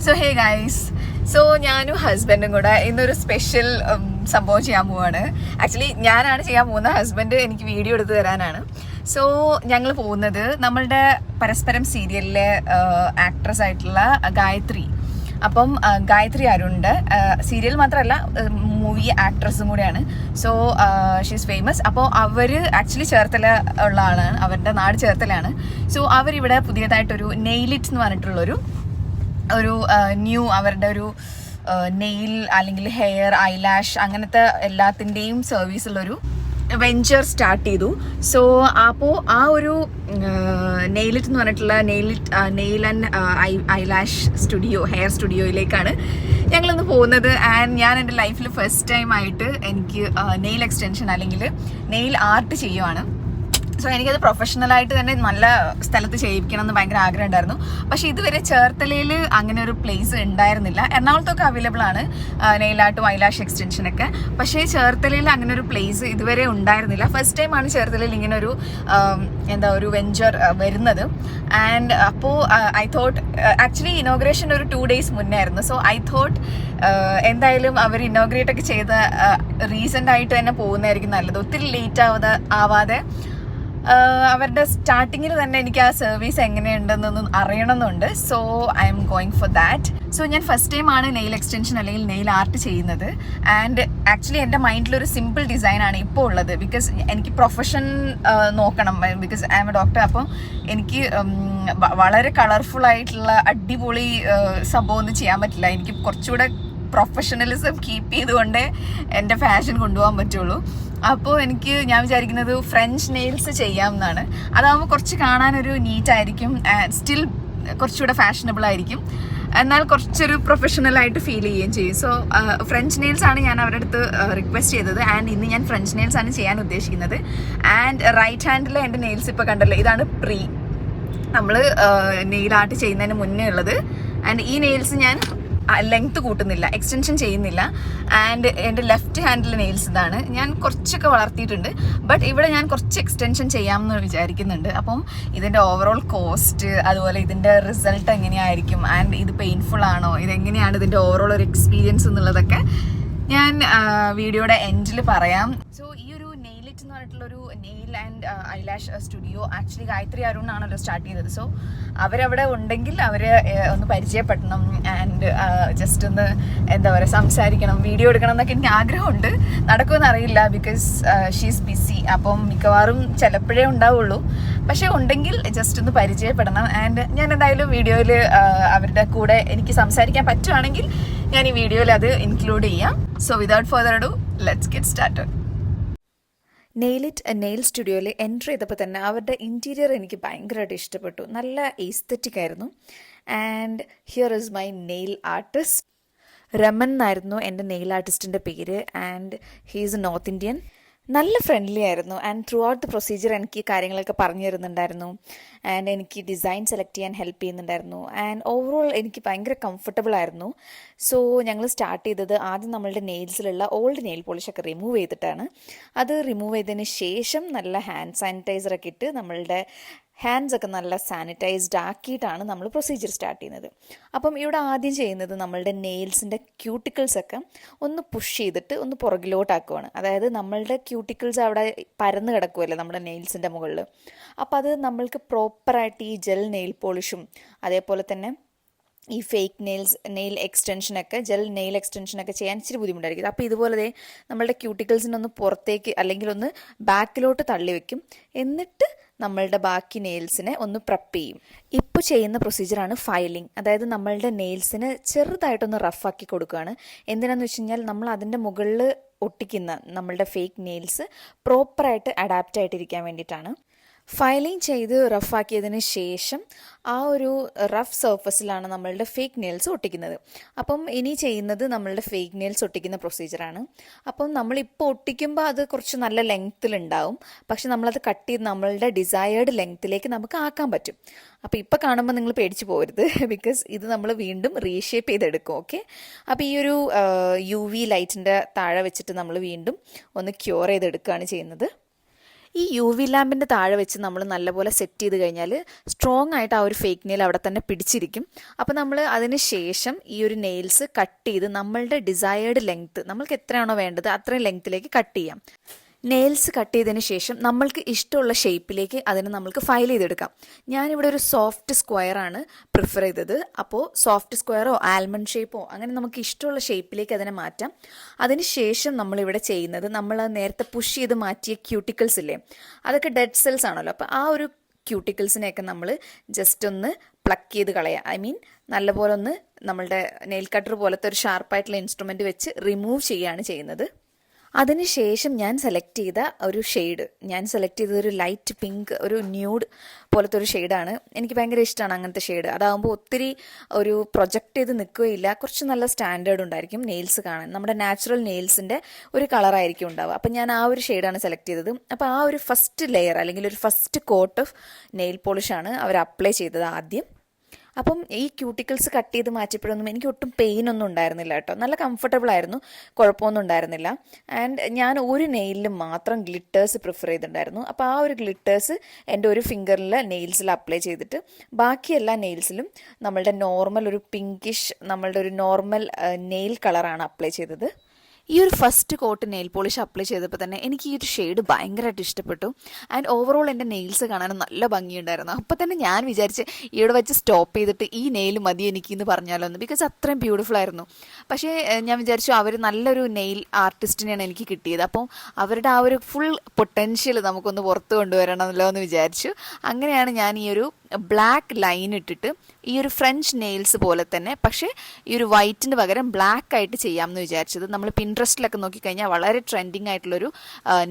So hey guys, so ഞാനും ഹസ്ബൻഡും കൂടെ ഇന്നൊരു സ്പെഷ്യൽ സംഭവം ചെയ്യാൻ പോവാണ്. ആക്ച്വലി ഞാനാണ് ചെയ്യാൻ പോകുന്നത്, ഹസ്ബൻഡ് എനിക്ക് വീഡിയോ എടുത്ത് തരാനാണ്. സോ ഞങ്ങൾ പോകുന്നത് നമ്മളുടെ പരസ്പരം സീരിയലിലെ ആക്ട്രസ് ആയിട്ടുള്ള ഗായത്രി. അപ്പം ഗായത്രി അരുണിൻ്റെ സീരിയൽ മാത്രമല്ല മൂവി ആക്ട്രസും കൂടെയാണ്. So she's famous. അപ്പോൾ അവർ ആക്ച്വലി ചേർത്തല ഉള്ള ആളാണ്, അവരുടെ നാട് ചേർത്തലയാണ്. സോ അവരിവിടെ പുതിയതായിട്ടൊരു നെയിലിറ്റ് എന്ന് പറഞ്ഞിട്ടുള്ളൊരു ന്യൂ അവരുടെ ഒരു നെയിൽ അല്ലെങ്കിൽ ഹെയർ ഐലാഷ് അങ്ങനത്തെ എല്ലാത്തിൻ്റെയും സർവീസുള്ളൊരു വെഞ്ചർ സ്റ്റാർട്ട് ചെയ്തു. സോ അപ്പോൾ ആ ഒരു നെയിലിറ്റ് എന്ന് പറഞ്ഞിട്ടുള്ള nail and eyelash studio, hair സ്റ്റുഡിയോയിലേക്കാണ് ഞങ്ങളിന്ന് പോകുന്നത്. ആൻഡ് ഞാൻ എൻ്റെ ലൈഫിൽ ഫസ്റ്റ് ടൈം ആയിട്ട് എനിക്ക് നെയിൽ എക്സ്റ്റൻഷൻ അല്ലെങ്കിൽ നെയിൽ ആർട്ട് ചെയ്യുവാണ്. സോ എനിക്കത് പ്രൊഫഷണലായിട്ട് തന്നെ നല്ല സ്ഥലത്ത് ചെയ്യിക്കണം എന്ന് ഭയങ്കര ആഗ്രഹം ഉണ്ടായിരുന്നു. പക്ഷേ ഇതുവരെ ചേർത്തലയിൽ അങ്ങനെ ഒരു പ്ലേസ് ഉണ്ടായിരുന്നില്ല. എറണാകുളത്തൊക്കെ അവൈലബിൾ ആണ് നെയിൽ ആർട്ടും ഐലാഷ് എക്സ്റ്റൻഷനൊക്കെ. പക്ഷേ ചേർത്തലയിൽ അങ്ങനെ ഒരു പ്ലേസ് ഇതുവരെ ഉണ്ടായിരുന്നില്ല. ഫസ്റ്റ് ടൈമാണ് ചേർത്തലയിൽ ഇങ്ങനെ ഒരു വെഞ്ചർ വരുന്നത്. ആൻഡ് അപ്പോൾ ഐ തോട്ട്, ആക്ച്വലി ഇനോഗ്രേഷൻ ഒരു 2 days മുന്നേ ആയിരുന്നു. സോ ഐ തോട്ട് എന്തായാലും അവർ ഇനോഗ്രേറ്റ് ഒക്കെ ചെയ്ത റീസെൻ്റ് ആയിട്ട് തന്നെ പോകുന്നതായിരിക്കും നല്ലത്, ഒത്തിരി ലേറ്റ് ആവാതെ. അവരുടെ സ്റ്റാർട്ടിങ്ങിൽ തന്നെ എനിക്ക് ആ സർവീസ് എങ്ങനെയുണ്ടെന്നൊന്നും അറിയണമെന്നുണ്ട്. So I'm going for that. So ഞാൻ ഫസ്റ്റ് ടൈമാണ് നെയിൽ എക്സ്റ്റൻഷൻ അല്ലെങ്കിൽ നെയിൽ ആർട്ട് ചെയ്യുന്നത്. ആൻഡ് ആക്ച്വലി എൻ്റെ മൈൻഡിലൊരു സിമ്പിൾ ഡിസൈനാണ് ഇപ്പോൾ ഉള്ളത്. ബിക്കോസ് എനിക്ക് പ്രൊഫഷൻ നോക്കണം, because I M A doctor. അപ്പോൾ എനിക്ക് വളരെ കളർഫുൾ ആയിട്ടുള്ള അടിപൊളി സംഭവമൊന്നും ചെയ്യാൻ പറ്റില്ല. എനിക്ക് കുറച്ചുകൂടെ പ്രൊഫഷണലിസം കീപ്പ് ചെയ്തുകൊണ്ട് എൻ്റെ ഫാഷൻ കൊണ്ടുപോകാൻ പറ്റുള്ളൂ. അപ്പോൾ ഞാൻ വിചാരിക്കുന്നത് ഫ്രഞ്ച് നെയിൽസ് ചെയ്യാമെന്നാണ്. അതാകുമ്പോൾ കുറച്ച് കാണാനൊരു നീറ്റായിരിക്കും, സ്റ്റിൽ കുറച്ചുകൂടെ ഫാഷനബിൾ ആയിരിക്കും, എന്നാൽ കുറച്ചൊരു പ്രൊഫഷണലായിട്ട് ഫീൽ ചെയ്യുകയും ചെയ്യും. സോ ഫ്രഞ്ച് നെയിൽസ് ആണ് ഞാൻ അവരുടെ അടുത്ത് റിക്വസ്റ്റ് ചെയ്തത്. ആൻഡ് ഇന്ന് ഞാൻ ഫ്രഞ്ച് നെയിൽസ് ആണ് ചെയ്യാൻ ഉദ്ദേശിക്കുന്നത്. ആൻഡ് റൈറ്റ് ഹാൻഡിൽ എൻ്റെ നെയിൽസ് ഇപ്പോൾ കണ്ടല്ലോ, ഇതാണ് നമ്മൾ നെയിൽ ആർട്ട് ചെയ്യുന്നതിന് മുന്നേ ഉള്ളത്. ആൻഡ് ഈ നെയിൽസ് ഞാൻ ലെങ്ത് കൂട്ടുന്നില്ല, എക്സ്റ്റൻഷൻ ചെയ്യുന്നില്ല. ആൻഡ് എൻ്റെ ലെഫ്റ്റ് ഹാൻഡിലെ നെയിൽസ് ഇതാണ്. ഞാൻ കുറച്ചൊക്കെ വളർത്തിയിട്ടുണ്ട്, ബട്ട് ഇവിടെ ഞാൻ കുറച്ച് എക്സ്റ്റൻഷൻ ചെയ്യാമെന്ന് വിചാരിക്കുന്നുണ്ട്. അപ്പം ഇതിൻ്റെ ഓവറോൾ കോസ്റ്റ്, അതുപോലെ ഇതിൻ്റെ റിസൾട്ട് എങ്ങനെയായിരിക്കും, ആൻഡ് ഇത് പെയിൻഫുൾ ആണോ, ഇതെങ്ങനെയാണ് ഇതിൻ്റെ ഓവറോൾ ഒരു എക്സ്പീരിയൻസ് എന്നുള്ളതൊക്കെ ഞാൻ വീഡിയോയുടെ എൻഡിൽ പറയാം. സോ ഈ ഒരു നെയിലിറ്റ് എന്ന് പറഞ്ഞിട്ടുള്ളൊരു nail and eyelash studio actually Gayathri അരുണാണല്ലോ സ്റ്റാർട്ട് ചെയ്തത്. സോ അവരവിടെ ഉണ്ടെങ്കിൽ അവരെ ഒന്ന് പരിചയപ്പെടണം. ആൻഡ് ജസ്റ്റ് ഒന്ന് സംസാരിക്കണം, വീഡിയോ എടുക്കണം എന്നൊക്കെ എനിക്ക് ആഗ്രഹമുണ്ട്. നടക്കുമെന്ന് അറിയില്ല, ബിക്കോസ് ഷീസ് ബിസി. അപ്പം മിക്കവാറും ചിലപ്പോഴേ ഉണ്ടാവുള്ളൂ. പക്ഷേ ഉണ്ടെങ്കിൽ ജസ്റ്റ് ഒന്ന് പരിചയപ്പെടണം. ആൻഡ് ഞാൻ എന്തായാലും വീഡിയോയിൽ അവരുടെ കൂടെ എനിക്ക് സംസാരിക്കാൻ പറ്റുവാണെങ്കിൽ ഞാൻ ഈ വീഡിയോയിൽ അത് ഇൻക്ലൂഡ് ചെയ്യാം. So without further ado, let's get started. Nail സ്റ്റുഡിയോയിൽ എൻ്റർ ചെയ്തപ്പോൾ തന്നെ അവരുടെ ഇൻറ്റീരിയർ എനിക്ക് ഭയങ്കരമായിട്ട് ഇഷ്ടപ്പെട്ടു. നല്ല എസ്തെറ്റിക് ആയിരുന്നു. And here is my nail artist. Raman എന്നായിരുന്നു എൻ്റെ നെയിൽ ആർട്ടിസ്റ്റിൻ്റെ പേര്. And he is A north Indian. നല്ല ഫ്രണ്ട്ലി ആയിരുന്നു. And through out the procedure എനിക്ക് കാര്യങ്ങളൊക്കെ പറഞ്ഞു തരുന്നുണ്ടായിരുന്നു. ആൻഡ് എനിക്ക് ഡിസൈൻ സെലക്ട് ചെയ്യാൻ ഹെൽപ്പ് ചെയ്യുന്നുണ്ടായിരുന്നു. ആൻഡ് ഓവറോൾ എനിക്ക് ഭയങ്കര കംഫർട്ടബിൾ ആയിരുന്നു. സോ ഞങ്ങൾ സ്റ്റാർട്ട് ചെയ്തത് ആദ്യം നമ്മളുടെ നെയിൽസിലുള്ള ഓൾഡ് നെയിൽ പോളിഷൊക്കെ റിമൂവ് ചെയ്തിട്ടാണ്. അത് റിമൂവ് ചെയ്തതിന് ശേഷം നല്ല ഹാൻഡ് സാനിറ്റൈസറൊക്കെ ഇട്ട് നമ്മളുടെ ഹാൻഡ്സൊക്കെ നല്ല സാനിറ്റൈസ്ഡ് ആക്കിയിട്ടാണ് നമ്മൾ പ്രൊസീജിയർ സ്റ്റാർട്ട് ചെയ്യുന്നത്. അപ്പം ഇവിടെ ആദ്യം ചെയ്യുന്നത് നമ്മളുടെ നെയിൽസിൻ്റെ ക്യൂട്ടിക്കിൾസൊക്കെ ഒന്ന് പുഷ് ചെയ്തിട്ട് ഒന്ന് പുറകിലോട്ടാക്കുവാണ്. അതായത് നമ്മളുടെ ക്യൂട്ടിക്കിൾസ് അവിടെ പരന്ന് കിടക്കുമല്ലോ നമ്മുടെ നെയിൽസിൻ്റെ മുകളിൽ. അപ്പോൾ അത് നമ്മൾക്ക് പ്രോപ്പറായിട്ട് ഈ ജെൽ നെയിൽ പോളിഷും അതേപോലെ തന്നെ ഈ ഫേക്ക് നെയിൽ എക്സ്റ്റൻഷനൊക്കെ നെയിൽ എക്സ്റ്റൻഷനൊക്കെ ചെയ്യാൻ ഇച്ചിരി ബുദ്ധിമുട്ടായിരിക്കും. അപ്പോൾ ഇതുപോലെ നമ്മളുടെ ക്യൂട്ടിക്കിൾസിനൊന്ന് പുറത്തേക്ക് അല്ലെങ്കിൽ ഒന്ന് ബാക്കിലോട്ട് തള്ളി വെക്കും. എന്നിട്ട് നമ്മളുടെ ബാക്കി നെയിൽസിനെ ഒന്ന് പ്രപ്പ് ചെയ്യും. ഇപ്പോൾ ചെയ്യുന്ന പ്രൊസീജിയറാണ് ഫൈലിംഗ്. അതായത് നമ്മളുടെ നെയിൽസിന് ചെറുതായിട്ടൊന്ന് റഫാക്കി കൊടുക്കുകയാണ്. എന്തിനാണെന്ന് വെച്ച് കഴിഞ്ഞാൽ നമ്മൾ അതിൻ്റെ മുകളിൽ ഒട്ടിക്കുന്ന നമ്മളുടെ ഫേക്ക് നെയിൽസ് പ്രോപ്പറായിട്ട് അഡാപ്റ്റ് ആയിട്ടിരിക്കാൻ വേണ്ടിയിട്ടാണ്. ഫൈലിംഗ് ചെയ്ത് റഫാക്കിയതിന് ശേഷം ആ ഒരു റഫ് സർഫസിലാണ് നമ്മളുടെ ഫേക്ക് നെയിൽസ് ഒട്ടിക്കുന്നത്. അപ്പം ഇനി ചെയ്യുന്നത് നമ്മളുടെ ഫേക്ക് നെയിൽസ് ഒട്ടിക്കുന്ന പ്രൊസീജിയറാണ്. അപ്പം നമ്മളിപ്പോൾ ഒട്ടിക്കുമ്പോൾ അത് കുറച്ച് നല്ല ലെങ്ത്തിലുണ്ടാവും. പക്ഷെ നമ്മളത് കട്ട് ചെയ്ത് നമ്മളുടെ ഡിസയേർഡ് ലെങ്ത്തിലേക്ക് നമുക്ക് ആക്കാൻ പറ്റും. അപ്പോൾ ഇപ്പോൾ കാണുമ്പോൾ നിങ്ങൾ പേടിച്ച് പോകരുത്, ബിക്കോസ് ഇത് നമ്മൾ വീണ്ടും റീഷേപ്പ് ചെയ്തെടുക്കും. ഓക്കെ, അപ്പോൾ ഈ ഒരു UV ലൈറ്റിൻ്റെ താഴെ വെച്ചിട്ട് നമ്മൾ വീണ്ടും ഒന്ന് ക്യൂർ ചെയ്തെടുക്കുകയാണ് ചെയ്യുന്നത്. ഈ യു വി ലാമ്പിൻ്റെ താഴെ വെച്ച് നമ്മൾ നല്ലപോലെ സെറ്റ് ചെയ്ത് കഴിഞ്ഞാൽ സ്ട്രോങ് ആയിട്ട് ആ ഒരു ഫേക്ക് നെയിൽ അവിടെ തന്നെ പിടിച്ചിരിക്കും. അപ്പോൾ നമ്മൾ അതിന് ശേഷം ഈ ഒരു നെയിൽസ് കട്ട് ചെയ്ത് നമ്മളുടെ ഡിസയേർഡ് ലെങ്ത്ത്, നമ്മൾക്ക് എത്രയാണോ വേണ്ടത് അത്രയും ലെങ്ത്തിലേക്ക് കട്ട് ചെയ്യാം. നെയിൽസ് കട്ട് ചെയ്തതിന് ശേഷം നമ്മൾക്ക് ഇഷ്ടമുള്ള ഷേപ്പിലേക്ക് അതിനെ നമ്മൾക്ക് ഫയൽ ചെയ്തെടുക്കാം. ഞാനിവിടെ ഒരു സോഫ്റ്റ് സ്ക്വയറാണ് പ്രിഫർ ചെയ്തത്. അപ്പോൾ സോഫ്റ്റ് സ്ക്വയറോ ആൽമണ്ട് ഷേപ്പോ അങ്ങനെ നമുക്ക് ഇഷ്ടമുള്ള ഷേപ്പിലേക്ക് അതിനെ മാറ്റാം. അതിന് ശേഷം നമ്മളിവിടെ ചെയ്യുന്നത്, നമ്മൾ നേരത്തെ പുഷ് ചെയ്ത് മാറ്റിയ ക്യൂട്ടിക്കിൾസ് ഇല്ലേ, അതൊക്കെ ഡെഡ് സെൽസ് ആണല്ലോ. അപ്പോൾ ആ ഒരു ക്യൂട്ടിക്കിൾസിനെയൊക്കെ നമ്മൾ ജസ്റ്റ് ഒന്ന് പ്ലക്ക് ചെയ്ത് കളയുക. ഐ മീൻ നല്ലപോലെ ഒന്ന് നമ്മളുടെ നെയിൽ കട്ടർ പോലത്തെ ഒരു ഷാർപ്പായിട്ടുള്ള ഇൻസ്ട്രുമെൻറ്റ് വെച്ച് റിമൂവ് ചെയ്യുകയാണ് ചെയ്യുന്നത്. അതിനുശേഷം ഞാൻ സെലക്ട് ചെയ്തത് ഒരു ലൈറ്റ് പിങ്ക്, ഒരു ന്യൂഡ് പോലത്തെ ഒരു ഷെയ്ഡാണ്. എനിക്ക് ഭയങ്കര ഇഷ്ടമാണ് അങ്ങനത്തെ ഷെയ്ഡ്. അതാകുമ്പോൾ ഒത്തിരി ഒരു പ്രൊജക്റ്റ് ചെയ്ത് നിൽക്കുകയില്ല, കുറച്ച് നല്ല സ്റ്റാൻഡേർഡ് ഉണ്ടായിരിക്കും നെയിൽസ് കാണാൻ. നമ്മുടെ നാച്ചുറൽ നെയിൽസിൻ്റെ ഒരു കളറായിരിക്കും ഉണ്ടാവുക. അപ്പം ഞാൻ ആ ഒരു ഷെയ്ഡാണ് സെലക്ട് ചെയ്തത്. അപ്പോൾ ആ ഒരു ഫസ്റ്റ് ലെയർ അല്ലെങ്കിൽ ഒരു ഫസ്റ്റ് കോട്ട് ഓഫ് നെയിൽ പോളിഷാണ് അവർ അപ്ലൈ ചെയ്തത് ആദ്യം. അപ്പം ഈ ക്യൂട്ടിക്കിൾസ് കട്ട് ചെയ്ത് മാറ്റിയപ്പോഴൊന്നും എനിക്ക് ഒട്ടും പെയിനൊന്നും ഉണ്ടായിരുന്നില്ല കേട്ടോ. നല്ല കംഫർട്ടബിൾ ആയിരുന്നു, കുഴപ്പമൊന്നും ഉണ്ടായിരുന്നില്ല. ആൻഡ് ഞാൻ ഒരു നെയിലിൽ മാത്രം ഗ്ലിറ്റേഴ്സ് പ്രിഫർ ചെയ്തിട്ടുണ്ടായിരുന്നു. അപ്പോൾ ആ ഒരു ഗ്ലിറ്റേഴ്സ് എൻ്റെ ഒരു ഫിംഗറിൽ നെയിൽസിൽ അപ്ലൈ ചെയ്തിട്ട് ബാക്കി എല്ലാ നെയിൽസിലും നമ്മളുടെ നോർമൽ ഒരു പിങ്കിഷ്, നമ്മളുടെ ഒരു നോർമൽ നെയിൽ കളറാണ് അപ്ലൈ ചെയ്തത്. ഈ ഒരു first coat nail polish apply ചെയ്തപ്പോൾ തന്നെ എനിക്ക് ഈ ഒരു ഷെയ്ഡ് ഭയങ്കരമായിട്ട് ഇഷ്ടപ്പെട്ടു. ആൻഡ് ഓവറോൾ എൻ്റെ നെയിൽസ് കാണാനും നല്ല ഭംഗിയുണ്ടായിരുന്നു. അപ്പോൾ തന്നെ ഞാൻ വിചാരിച്ച് ഇവിടെ വെച്ച് സ്റ്റോപ്പ് ചെയ്തിട്ട് ഈ നെയിൽ മതി എനിക്കെന്ന് പറഞ്ഞാലോ എന്ന്, ബിക്കോസ് അത്രയും ബ്യൂട്ടിഫുൾ ആയിരുന്നു. പക്ഷേ ഞാൻ വിചാരിച്ചു അവർ നല്ലൊരു നെയിൽ ആർട്ടിസ്റ്റിനെയാണ് എനിക്ക് കിട്ടിയത്. അപ്പോൾ അവരുടെ ആ ഒരു ഫുൾ പൊട്ടൻഷ്യൽ നമുക്കൊന്ന് പുറത്ത് കൊണ്ടുവരണമല്ലോ എന്ന് വിചാരിച്ചു. അങ്ങനെയാണ് ഞാൻ ഈ ഒരു ബ്ലാക്ക് ലൈൻ ഇട്ടിട്ട് ഈ ഒരു ഫ്രഞ്ച് നെയിൽസ് പോലെ തന്നെ, പക്ഷേ ഈ ഒരു വൈറ്റിന് പകരം ബ്ലാക്ക് ആയിട്ട് ചെയ്യാമെന്ന് വിചാരിച്ചത്. നമ്മൾ പിൻട്രസ്റ്റിലൊക്കെ നോക്കിക്കഴിഞ്ഞാൽ വളരെ ട്രെൻഡിങ് ആയിട്ടുള്ളൊരു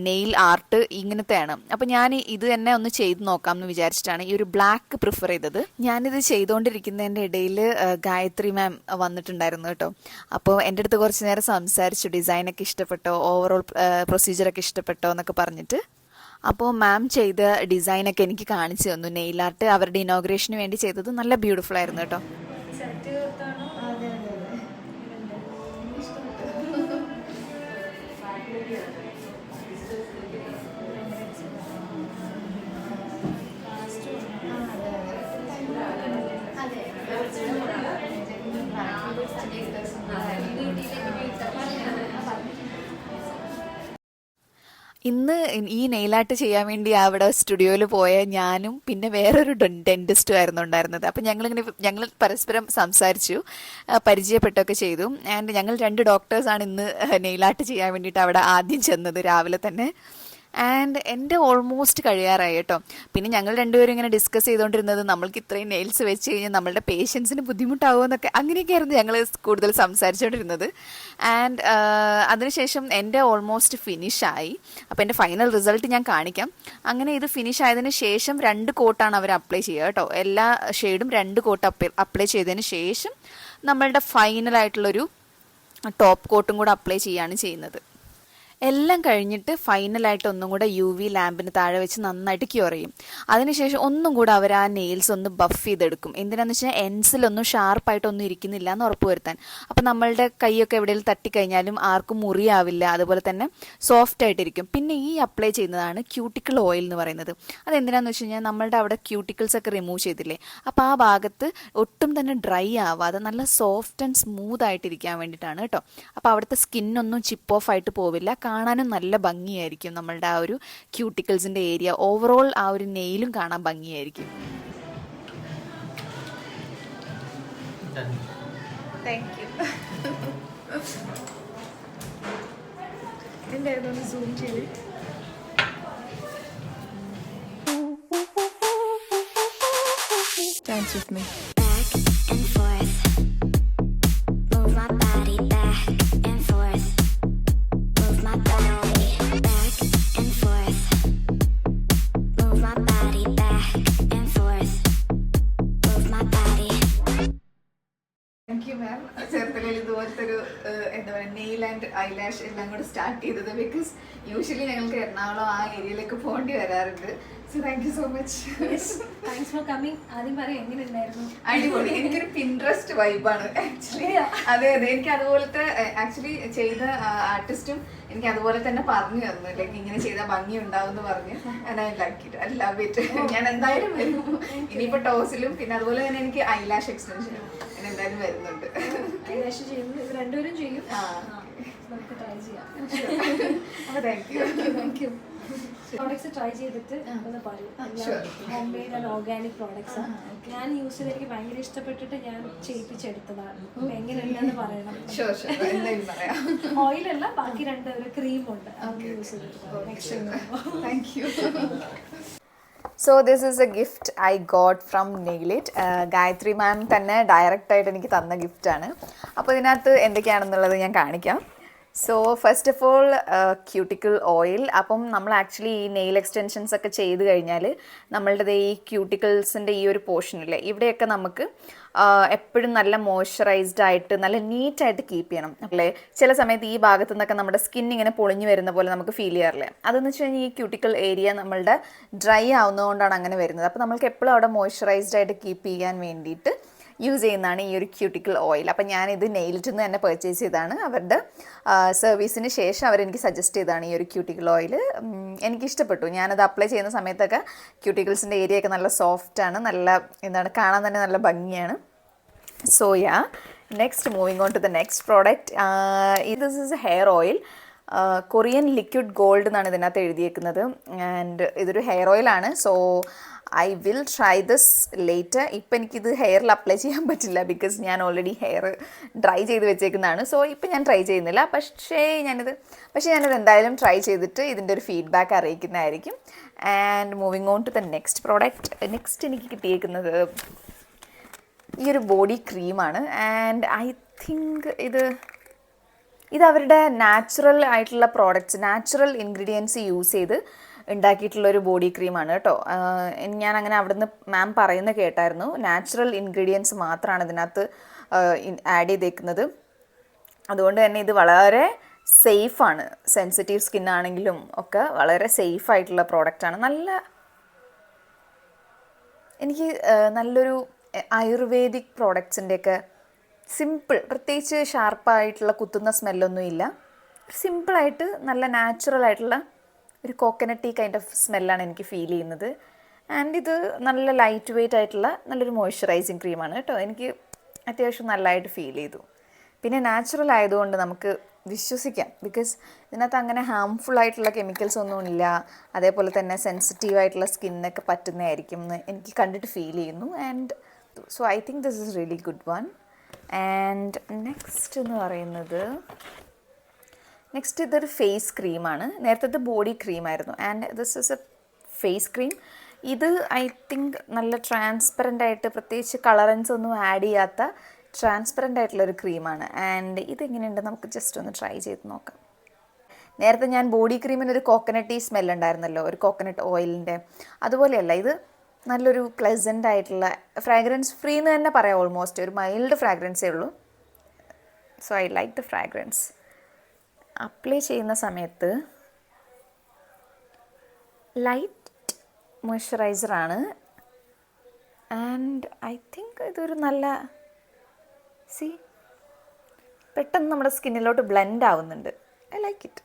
നെയിൽ ആർട്ട് ഇങ്ങനത്തെയാണ്. അപ്പോൾ ഞാൻ ഇത് തന്നെ ഒന്ന് ചെയ്ത് നോക്കാമെന്ന് വിചാരിച്ചിട്ടാണ് ഈ ഒരു ബ്ലാക്ക് പ്രിഫർ ചെയ്തത്. ഞാനിത് ചെയ്തുകൊണ്ടിരിക്കുന്നതിൻ്റെ ഇടയിൽ ഗായത്രി മാം വന്നിട്ടുണ്ടായിരുന്നു കേട്ടോ. അപ്പോൾ എൻ്റെ അടുത്ത് കുറച്ച് നേരം സംസാരിച്ചു, ഡിസൈനൊക്കെ ഇഷ്ടപ്പെട്ടോ, ഓവറോൾ പ്രൊസീജിയറൊക്കെ ഇഷ്ടപ്പെട്ടോ എന്നൊക്കെ പറഞ്ഞിട്ട്. അപ്പോൾ മാം ചെയ്ത ഡിസൈനൊക്കെ എനിക്ക് കാണിച്ചു തന്നു. നെയിൽ ആർട്ട് അവരുടെ ഇനോഗ്രേഷന് വേണ്ടി ചെയ്തത് നല്ല ബ്യൂട്ടിഫുൾ ആയിരുന്നു കേട്ടോ. ഇന്ന് ഈ നെയിലാർട്ട് ചെയ്യാൻ വേണ്ടി അവിടെ സ്റ്റുഡിയോയിൽ പോയ ഞാനും പിന്നെ വേറൊരു ഡെൻറ്റിസ്റ്റും ആയിരുന്നു ഉണ്ടായിരുന്നത്. അപ്പം ഞങ്ങൾ പരസ്പരം സംസാരിച്ചു, പരിചയപ്പെട്ടൊക്കെ ചെയ്തു. ആൻഡ് ഞങ്ങൾ 2 ഡോക്ടേഴ്സാണ് ഇന്ന് നെയിലാർട്ട് ചെയ്യാൻ വേണ്ടിയിട്ട് അവിടെ ആദ്യം ചെന്നത് രാവിലെ തന്നെ. ആൻഡ് എൻ്റെ ഓൾമോസ്റ്റ് കഴിയാറായി കേട്ടോ. പിന്നെ ഞങ്ങൾ രണ്ടുപേരും ഇങ്ങനെ ഡിസ്കസ് ചെയ്തുകൊണ്ടിരുന്നത് നമ്മൾക്ക് ഇത്രയും നെയിൽസ് വെച്ച് കഴിഞ്ഞാൽ നമ്മളുടെ പേഷ്യൻസിന് ബുദ്ധിമുട്ടാവുമെന്നൊക്കെ, അങ്ങനെയൊക്കെയായിരുന്നു ഞങ്ങൾ കൂടുതൽ സംസാരിച്ചുകൊണ്ടിരുന്നത്. ആൻഡ് അതിനുശേഷം എൻ്റെ ഓൾമോസ്റ്റ് ഫിനിഷായി. അപ്പോൾ എൻ്റെ ഫൈനൽ റിസൾട്ട് ഞാൻ കാണിക്കാം. അങ്ങനെ ഇത് ഫിനിഷ് ആയതിന് ശേഷം 2 കോട്ടാണ് അവർ അപ്ലൈ ചെയ്യുക കേട്ടോ. എല്ലാ ഷെയ്ഡും 2 കോട്ട് അപ്ലൈ ചെയ്തതിന് ശേഷം നമ്മളുടെ ഫൈനലായിട്ടുള്ളൊരു ടോപ്പ് കോട്ടും കൂടെ അപ്ലൈ ചെയ്യുകയാണ് ചെയ്യുന്നത്. എല്ലാം കഴിഞ്ഞിട്ട് ഫൈനലായിട്ട് ഒന്നും കൂടെ യു വി ലാമ്പിന് താഴെ വെച്ച് നന്നായിട്ട് ക്യൂർ ചെയ്യും. അതിനുശേഷം ഒന്നും കൂടെ അവർ ആ നെയിൽസ് ഒന്ന് ബഫ് ചെയ്തെടുക്കും. എന്തിനാന്ന് വെച്ചാൽ എൻസിലൊന്നും ഷാർപ്പായിട്ടൊന്നും ഇരിക്കുന്നില്ല എന്ന് ഉറപ്പ് വരുത്താൻ. അപ്പം നമ്മളുടെ കൈയൊക്കെ എവിടെയെങ്കിലും തട്ടിക്കഴിഞ്ഞാലും ആർക്കും മുറിയാവില്ല, അതുപോലെ തന്നെ സോഫ്റ്റ് ആയിട്ടിരിക്കും. പിന്നെ ഈ അപ്ലൈ ചെയ്യുന്നതാണ് ക്യൂട്ടിക്കിൾ ഓയിൽ എന്ന് പറയുന്നത്. അതെന്തിനാന്ന് വെച്ച് കഴിഞ്ഞാൽ നമ്മളുടെ അവിടെ ക്യൂട്ടിക്കിൾസ് ഒക്കെ റിമൂവ് ചെയ്തില്ലേ, അപ്പോൾ ആ ഭാഗത്ത് ഒട്ടും തന്നെ ഡ്രൈ ആവാതെ നല്ല സോഫ്റ്റ് ആൻഡ് സ്മൂത്ത് ആയിട്ടിരിക്കാൻ വേണ്ടിയിട്ടാണ് കേട്ടോ. അപ്പോൾ അവിടുത്തെ സ്കിന്നൊന്നും ചിപ്പ് ഓഫ് ആയിട്ട് പോവില്ല, കാണാനും നല്ല ഭംഗിയായിരിക്കും. നമ്മളുടെ ആ ഒരു ക്യൂട്ടിക്കിൾസിൻ്റെ ഏരിയ, ഓവറോൾ ആ ഒരു നെയിലും കാണാൻ ഭംഗിയായിരിക്കും. Thank you. എന്തായിരുന്നു സൂം ചെയ്ത് dance with me. Thank you ma'am. ചേർത്തലയിൽ ഇതുപോലത്തെ ഒരു എന്താ പറയുക നെയിൽ ആൻഡ് ഐലാഷ് എല്ലാം കൂടെ സ്റ്റാർട്ട് ചെയ്തത്. ബിക്കോസ് യൂഷ്വലി ഞങ്ങൾക്ക് എറണാകുളം ആ ഏരിയയിലേക്ക് പോകേണ്ടി വരാറുണ്ട്. So thank you so much. Thanks for coming. ആദ്യം പറയാം എങ്ങനെ ഉണ്ടായിരുന്നു? അടിപൊളി. എനിക്കൊരു പിൻട്രസ്റ്റ് വൈബാണ് ആക്ച്വലി. അതെ അതെ, എനിക്ക് അതുപോലത്തെ ആക്ച്വലി ചെയ്ത ആർട്ടിസ്റ്റും എനിക്ക് അതുപോലെ തന്നെ പറഞ്ഞു തന്നു, ലൈക്ക് ഇങ്ങനെ ചെയ്താൽ ഭംഗി ഉണ്ടാവും എന്ന് പറഞ്ഞു. I like it, I love it. ഞാൻ എന്തായാലും വരും. ഇനിയിപ്പോൾ ടോസിലും പിന്നെ അതുപോലെ തന്നെ എനിക്ക് ഐലാഷ് എക്സ്റ്റൻഷനും ഞാൻ എന്തായാലും വരുന്നുണ്ട്. ഐലാഷ് ചെയ്യുന്നു, ഇത് രണ്ടുപേരും ചെയ്യും. നമുക്ക് ട്രൈ ചെയ്യാം. അപ്പോൾ thank you. Thank you. Products try ചെയ്തിട്ട് ഒന്ന് പറയും. Home made and organic products ഞാൻ യൂസ് ചെയ്ത് എനിക്ക് ഭയങ്കര ഇഷ്ടപ്പെട്ടിട്ട് ഞാൻ ചെയ്യിപ്പിച്ചെടുത്തതാണ്. എങ്ങനെയുണ്ടെന്ന് പറയണം. ഓയിലല്ല, ബാക്കി രണ്ട് ഒരു ക്രീമുണ്ട്, അത് യൂസ് ചെയ്തിട്ട് next. Thank you. So this is a gift I got from Nailit. Gayathri ma'am തന്നെ ഡയറക്റ്റായിട്ട് എനിക്ക് തന്ന ഗിഫ്റ്റാണ്. അപ്പോൾ ഇതിനകത്ത് എന്തൊക്കെയാണെന്നുള്ളത് ഞാൻ കാണിക്കാം. So first of all cuticle oil. അപ്പം നമ്മൾ ആക്ച്വലി ഈ നെയിൽ എക്സ്റ്റൻഷൻസ് ഒക്കെ ചെയ്ത് കഴിഞ്ഞാൽ നമ്മളുടെ ഈ ക്യൂട്ടിക്കിൾസിൻ്റെ ഈ ഒരു പോർഷനില്ലേ, ഇവിടെയൊക്കെ നമുക്ക് എപ്പോഴും നല്ല മോയ്സ്ചറൈസ്ഡ് ആയിട്ട് നല്ല നീറ്റായിട്ട് കീപ്പ് ചെയ്യണം അല്ലേ. ചില സമയത്ത് ഈ ഭാഗത്തു നിന്നൊക്കെ നമ്മുടെ സ്കിൻ ഇങ്ങനെ പൊളിഞ്ഞു വരുന്ന പോലെ നമുക്ക് ഫീൽ ചെയ്യാറില്ലേ. അതെന്ന് വെച്ച് കഴിഞ്ഞാൽ ഈ ക്യൂട്ടിക്കൽ ഏരിയ നമ്മളുടെ ഡ്രൈ ആവുന്നതുകൊണ്ടാണ് അങ്ങനെ വരുന്നത്. അപ്പോൾ നമ്മൾക്ക് എപ്പോഴും അവിടെ മോയ്സ്ചറൈസ്ഡ് ആയിട്ട് കീപ്പ് ചെയ്യാൻ വേണ്ടിയിട്ട് യൂസ് ചെയ്യുന്നതാണ് ഈ ഒരു ക്യൂട്ടിക്കിൾ ഓയിൽ. അപ്പം ഞാനിത് നെയിലിറ്റിൽ നിന്ന് തന്നെ പർച്ചേസ് ചെയ്തതാണ്. അവരുടെ സർവീസിന് ശേഷം അവരെനിക്ക് സജസ്റ്റ് ചെയ്തതാണ് ഈ ഒരു ക്യൂട്ടിക്കിൾ ഓയിൽ. എനിക്കിഷ്ടപ്പെട്ടു. ഞാനത് അപ്ലൈ ചെയ്യുന്ന സമയത്തൊക്കെ ക്യൂട്ടിക്കിൾസിൻ്റെ ഏരിയ ഒക്കെ നല്ല സോഫ്റ്റാണ്, നല്ല എന്താണ് കാണാൻ തന്നെ നല്ല ഭംഗിയാണ്. So yeah, next moving on to the next product. This is a hair oil. Korean liquid gold എന്നാണ് ഇതിനകത്ത് എഴുതിയേക്കുന്നത്. ആൻഡ് ഇതൊരു ഹെയർ ഓയിലാണ്. So I will try this later. ഇപ്പം എനിക്കിത് ഹെയറിൽ അപ്ലൈ ചെയ്യാൻ പറ്റില്ല, ബിക്കോസ് ഞാൻ ഓൾറെഡി ഹെയർ ഡ്രൈ ചെയ്ത് വെച്ചേക്കുന്നതാണ്. സോ ഇപ്പം ഞാൻ ട്രൈ ചെയ്യുന്നില്ല. പക്ഷേ ഞാനിത് എന്തായാലും ട്രൈ ചെയ്തിട്ട് ഇതിൻ്റെ ഒരു ഫീഡ്ബാക്ക് അറിയിക്കുന്നതായിരിക്കും. And moving on to the next product. Next എനിക്ക് കിട്ടിയേക്കുന്നത് ഈ ഒരു ബോഡി ക്രീമാണ്. ആൻഡ് ഐ തിങ്ക് ഇത് അവരുടെ നാച്ചുറൽ ആയിട്ടുള്ള പ്രോഡക്റ്റ്സ്, നാച്ചുറൽ ഇൻഗ്രീഡിയൻസ് യൂസ് ചെയ്ത് ഉണ്ടാക്കിയിട്ടുള്ളൊരു ബോഡി ക്രീമാണ് കേട്ടോ. ഞാൻ അങ്ങനെ അവിടുന്ന് മാം പറയുന്നത് കേട്ടായിരുന്നു. നാച്ചുറൽ ഇൻഗ്രീഡിയൻസ് മാത്രമാണ് ഇതിനകത്ത് ആഡ് ചെയ്തേക്കുന്നത്. അതുകൊണ്ട് തന്നെ ഇത് വളരെ സേഫാണ്. സെൻസിറ്റീവ് സ്കിന്നാണെങ്കിലും ഒക്കെ വളരെ സേഫായിട്ടുള്ള പ്രോഡക്റ്റാണ്. എനിക്ക് നല്ലൊരു ആയുർവേദിക് പ്രോഡക്ട്സിൻ്റെയൊക്കെ സിമ്പിൾ, പ്രത്യേകിച്ച് ഷാർപ്പായിട്ടുള്ള കുത്തുന്ന സ്മെല്ലൊന്നും ഇല്ല. സിമ്പിളായിട്ട് നല്ല നാച്ചുറലായിട്ടുള്ള ഒരു കോക്കനട്ടി കൈൻഡ് ഓഫ് സ്മെല്ലാണ് എനിക്ക് ഫീൽ ചെയ്യുന്നത്. ആൻഡ് ഇത് നല്ല ലൈറ്റ് വെയ്റ്റ് ആയിട്ടുള്ള നല്ലൊരു മോയ്സ്ചറൈസിങ് ക്രീമാണ് കേട്ടോ. എനിക്ക് അത്യാവശ്യം നല്ലതായിട്ട് ഫീൽ ചെയ്തു. പിന്നെ നാച്ചുറൽ ആയതുകൊണ്ട് നമുക്ക് വിശ്വസിക്കാം, ബിക്കോസ് ഇതിനകത്ത് അങ്ങനെ ഹാംഫുൾ ആയിട്ടുള്ള കെമിക്കൽസ് ഒന്നും ഇല്ല. അതേപോലെ തന്നെ സെൻസിറ്റീവായിട്ടുള്ള സ്കിന്നൊക്കെ പറ്റുന്നതായിരിക്കും എന്ന് എനിക്ക് കണ്ടിട്ട് ഫീൽ ചെയ്യുന്നു. And so I think this is really good one. And next എന്ന് പറയുന്നത്, നെക്സ്റ്റ് ഇതൊരു ഫേസ് ക്രീമാണ്. നേരത്തെ ബോഡി ക്രീമായിരുന്നു. And this is a face cream. ഇത് ഐ തിങ്ക് നല്ല ട്രാൻസ്പെറൻ്റ് ആയിട്ട്, പ്രത്യേകിച്ച് കളറൻസ് ഒന്നും ആഡ് ചെയ്യാത്ത ട്രാൻസ്പെറൻ്റ് ആയിട്ടുള്ളൊരു ക്രീമാണ്. ആൻഡ് ഇതെങ്ങനെയുണ്ട് നമുക്ക് ജസ്റ്റ് ഒന്ന് ട്രൈ ചെയ്ത് നോക്കാം. നേരത്തെ ഞാൻ ബോഡി ക്രീമിന് ഒരു കോക്കനട്ടി സ്മെല്ലുണ്ടായിരുന്നല്ലോ, ഒരു കോക്കനട്ട് ഓയിലിൻ്റെ. അതുപോലെയല്ല, ഇത് നല്ലൊരു പ്ലസൻ്റ് ആയിട്ടുള്ള ഫ്രാഗ്രൻസ് ഫ്രീ എന്ന് തന്നെ പറയാം. ഓൾമോസ്റ്റ് ഒരു മൈൽഡ് ഫ്രാഗ്രൻസേ ഉള്ളൂ. So I like the fragrance. Apply ചെയ്യുന്ന സമയത്ത് ലൈറ്റ് മോയ്സ്ചറൈസറാണ്. ആൻഡ് ഐ തിങ്ക് ഇതൊരു നല്ല പെട്ടെന്ന് നമ്മുടെ സ്കിന്നിലോട്ട് ബ്ലെൻഡ് ആവുന്നുണ്ട്. I like it.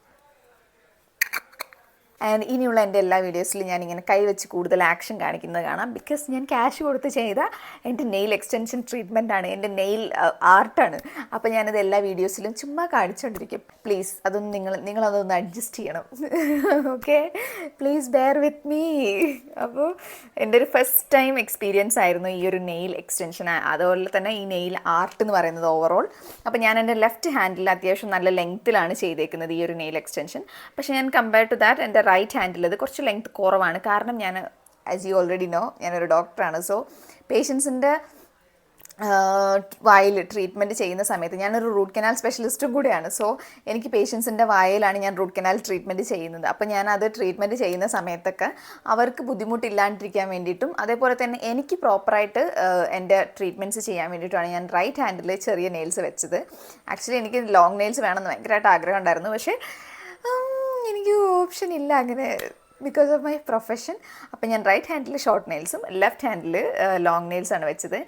ആൻഡ് ഇനിയുള്ള എൻ്റെ എല്ലാ വീഡിയോസിലും ഞാനിങ്ങനെ കൈവച്ച് കൂടുതൽ ആക്ഷൻ കാണിക്കുന്നത് കാണാം. ബിക്കോസ് ഞാൻ ക്യാഷ് കൊടുത്ത് ചെയ്ത എൻ്റെ നെയിൽ എക്സ്റ്റൻഷൻ ട്രീറ്റ്മെൻറ്റാണ്, എൻ്റെ നെയിൽ ആർട്ടാണ്. അപ്പോൾ ഞാനത് എല്ലാ വീഡിയോസിലും ചുമ്മാ കാണിച്ചുകൊണ്ടിരിക്കും. പ്ലീസ് അതൊന്ന് നിങ്ങളതൊന്ന് അഡ്ജസ്റ്റ് ചെയ്യണം. Okay, please bear with me. അപ്പോൾ എൻ്റെ ഒരു ഫസ്റ്റ് ടൈം എക്സ്പീരിയൻസ് ആയിരുന്നു ഈ ഒരു നെയിൽ എക്സ്റ്റൻഷൻ, അതുപോലെ തന്നെ ഈ നെയിൽ ആർട്ട് എന്ന് പറയുന്നത് ഓവറോൾ. അപ്പോൾ ഞാൻ എൻ്റെ ലെഫ്റ്റ് ഹാൻഡിൽ അത്യാവശ്യം നല്ല ലെങ്ത്തിലാണ് ചെയ്തേക്കുന്നത് ഈ ഒരു നെയിൽ എക്സ്റ്റൻഷൻ. പക്ഷേ ഞാൻ കമ്പയർ ടു ദാറ്റ് എൻ്റെ റൈറ്റ് ഹാൻഡിൽ അത് കുറച്ച് ലെങ്ത് കുറവാണ്. കാരണം ഞാൻ, ആസ് യു ഓൾറെഡി നോ, ഞാനൊരു ഡോക്ടറാണ്. സോ പേഷ്യൻസിൻ്റെ വായിൽ ട്രീറ്റ്മെൻറ്റ് ചെയ്യുന്ന സമയത്ത് ഞാനൊരു റൂട്ട് കനാൽ സ്പെഷ്യലിസ്റ്റും കൂടിയാണ്. സോ എനിക്ക് പേഷ്യൻസിൻ്റെ വായിലാണ് ഞാൻ റൂട്ട് കനാൽ ട്രീറ്റ്മെൻറ്റ് ചെയ്യുന്നത്. അപ്പോൾ ഞാനത് ട്രീറ്റ്മെൻറ്റ് ചെയ്യുന്ന സമയത്തൊക്കെ അവർക്ക് ബുദ്ധിമുട്ടില്ലാണ്ടിരിക്കാൻ വേണ്ടിയിട്ടും അതേപോലെ തന്നെ എനിക്ക് പ്രോപ്പറായിട്ട് എൻ്റെ ട്രീറ്റ്മെൻറ്റ്സ് ചെയ്യാൻ വേണ്ടിയിട്ടുമാണ് ഞാൻ റൈറ്റ് ഹാൻഡിൽ ചെറിയ നെയിൽസ് വെച്ചത്. ആക്ച്വലി എനിക്ക് ലോങ് നെയിൽസ് വേണമെന്ന് ഭയങ്കരമായിട്ട് ആഗ്രഹം ഉണ്ടായിരുന്നു. പക്ഷേ എനിക്ക് ഓപ്ഷൻ ഇല്ല അങ്ങനെ ബിക്കോസ് ഓഫ് മൈ പ്രൊഫഷൻ. അപ്പം ഞാൻ റൈറ്റ് ഹാൻഡിൽ ഷോർട്ട് നെയിൽസും ലെഫ്റ്റ് ഹാൻഡിൽ ലോങ് നെയിൽസാണ് വെച്ചത്.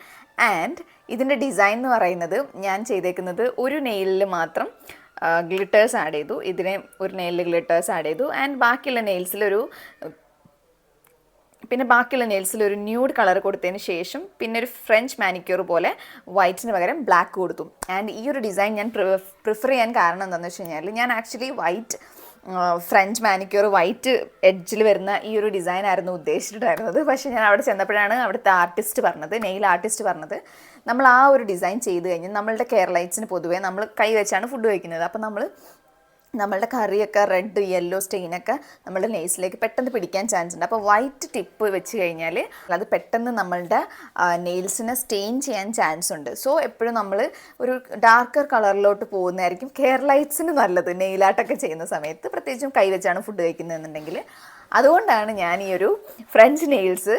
ആൻഡ് ഇതിൻ്റെ ഡിസൈൻ എന്ന് പറയുന്നത് ഞാൻ ചെയ്തേക്കുന്നത് ഒരു നെയിലിൽ മാത്രം ഗ്ലിറ്റേഴ്സ് ആഡ് ചെയ്തു. ഇതിനെ ഒരു നെയിലിൽ ഗ്ലിറ്റേഴ്സ് ആഡ് ചെയ്തു. ആൻഡ് ബാക്കിയുള്ള നെയിൽസിലൊരു ന്യൂഡ് കളർ കൊടുത്തതിന് ശേഷം പിന്നെ ഒരു ഫ്രഞ്ച് മാനിക്യൂർ പോലെ വൈറ്റിന് പകരം ബ്ലാക്ക് കൊടുത്തു. ആൻഡ് ഈ ഒരു ഡിസൈൻ ഞാൻ പ്രിഫർ ചെയ്യാൻ കാരണം എന്താണെന്ന് വെച്ച് കഴിഞ്ഞാൽ ഞാൻ actually white French manicure white എഡ്ജിൽ വരുന്ന ഈ ഒരു ഡിസൈനായിരുന്നു ഉദ്ദേശിച്ചിട്ടായിരുന്നത്. പക്ഷേ ഞാൻ അവിടെ ചെന്നപ്പോഴാണ് അവിടുത്തെ നെയിൽ ആർട്ടിസ്റ്റ് പറഞ്ഞത് നമ്മൾ ആ ഒരു ഡിസൈൻ ചെയ്ത് കഴിഞ്ഞാൽ നമ്മളുടെ കേരളൈറ്റ്സിന് പൊതുവേ നമ്മൾ കൈ വെച്ചാണ് ഫുഡ് കഴിക്കുന്നത്. അപ്പോൾ നമ്മളുടെ കറിയൊക്കെ റെഡ് യെല്ലോ സ്റ്റെയിനൊക്കെ നമ്മളുടെ നെയിൽസിലേക്ക് പെട്ടെന്ന് പിടിക്കാൻ ചാൻസ് ഉണ്ട്. അപ്പോൾ വൈറ്റ് ടിപ്പ് വെച്ച് കഴിഞ്ഞാൽ അത് പെട്ടെന്ന് നമ്മളുടെ നെയിൽസിനെ സ്റ്റെയിൻ ചെയ്യാൻ ചാൻസ് ഉണ്ട്. സോ എപ്പോഴും നമ്മൾ ഒരു ഡാർക്കർ കളറിലോട്ട് പോകുന്നതായിരിക്കും കേരളൈറ്റ്സിന് നല്ലത് നെയിലാട്ടൊക്കെ ചെയ്യുന്ന സമയത്ത്, പ്രത്യേകിച്ചും കൈ വെച്ചാണ് ഫുഡ് കഴിക്കുന്നതെന്നുണ്ടെങ്കിൽ. അതുകൊണ്ടാണ് ഞാൻ ഈ ഒരു ഫ്രഞ്ച് നെയിൽസ്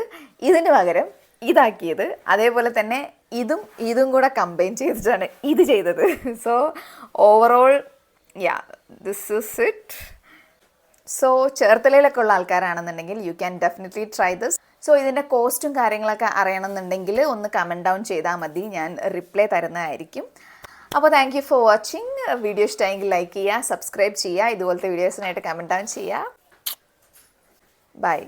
ഇതിന് പകരം ഇതാക്കിയത്. അതേപോലെ തന്നെ ഇതും കൂടെ കമ്പൈൻ ചെയ്തിട്ടാണ് ഇത് ചെയ്തത്. So overall this is it. So ചേർത്തലയിലൊക്കെ ഉള്ള ആൾക്കാരാണെന്നുണ്ടെങ്കിൽ you can definitely try this. So ഇതിൻ്റെ കോസ്റ്റും കാര്യങ്ങളൊക്കെ അറിയണമെന്നുണ്ടെങ്കിൽ ഒന്ന് കമൻറ്റ് ഡൗൺ ചെയ്താൽ മതി, ഞാൻ റിപ്ലൈ തരുന്നതായിരിക്കും. അപ്പോൾ thank you for watching. Video ഇഷ്ടമായെങ്കിൽ ലൈക്ക് ചെയ്യുക, സബ്സ്ക്രൈബ് ചെയ്യുക, ഇതുപോലത്തെ വീഡിയോസിനായിട്ട് കമൻറ്റ് ഡൗൺ ചെയ്യുക. ബൈ.